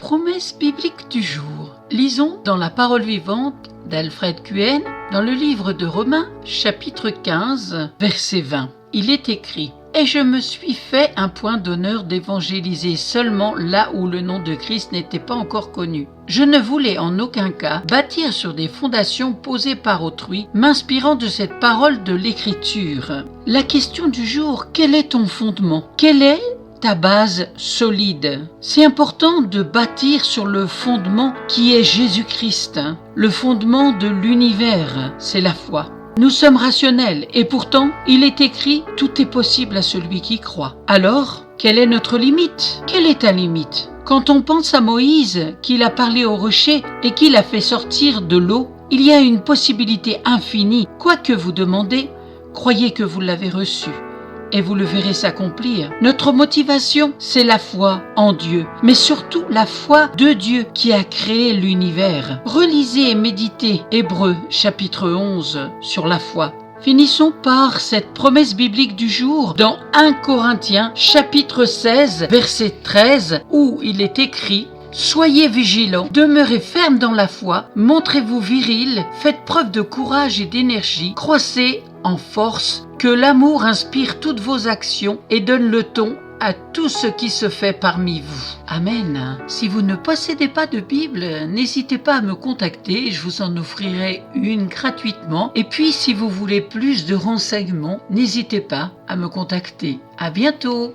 Promesse biblique du jour. Lisons dans la parole vivante d'Alfred Kuehn, dans le livre de Romains, chapitre 15, verset 20. Il est écrit: « Et je me suis fait un point d'honneur d'évangéliser seulement là où le nom de Christ n'était pas encore connu. Je ne voulais en aucun cas bâtir sur des fondations posées par autrui, m'inspirant de cette parole de l'Écriture. » La question du jour: quel est ton fondement? Quelle est ta base solide? C'est important de bâtir sur le fondement qui est Jésus-Christ. Le fondement de l'univers, c'est la foi. Nous sommes rationnels et pourtant, il est écrit « Tout est possible à celui qui croit ». Alors, quelle est notre limite? Quelle est ta limite? Quand on pense à Moïse, qu'il a parlé au rocher et qu'il a fait sortir de l'eau, il y a une possibilité infinie. Quoi que vous demandez, croyez que vous l'avez reçu et vous le verrez s'accomplir. Notre motivation, c'est la foi en Dieu, mais surtout la foi de Dieu qui a créé l'univers. Relisez et méditez Hébreux chapitre 11 sur la foi. Finissons par cette promesse biblique du jour dans 1 Corinthiens chapitre 16 verset 13 où il est écrit: « Soyez vigilants, demeurez fermes dans la foi, montrez-vous virils, faites preuve de courage et d'énergie, croissez en force, que l'amour inspire toutes vos actions et donne le ton à tout ce qui se fait parmi vous. » Amen. Si vous ne possédez pas de Bible, n'hésitez pas à me contacter, je vous en offrirai une gratuitement. Et puis, si vous voulez plus de renseignements, n'hésitez pas à me contacter. À bientôt.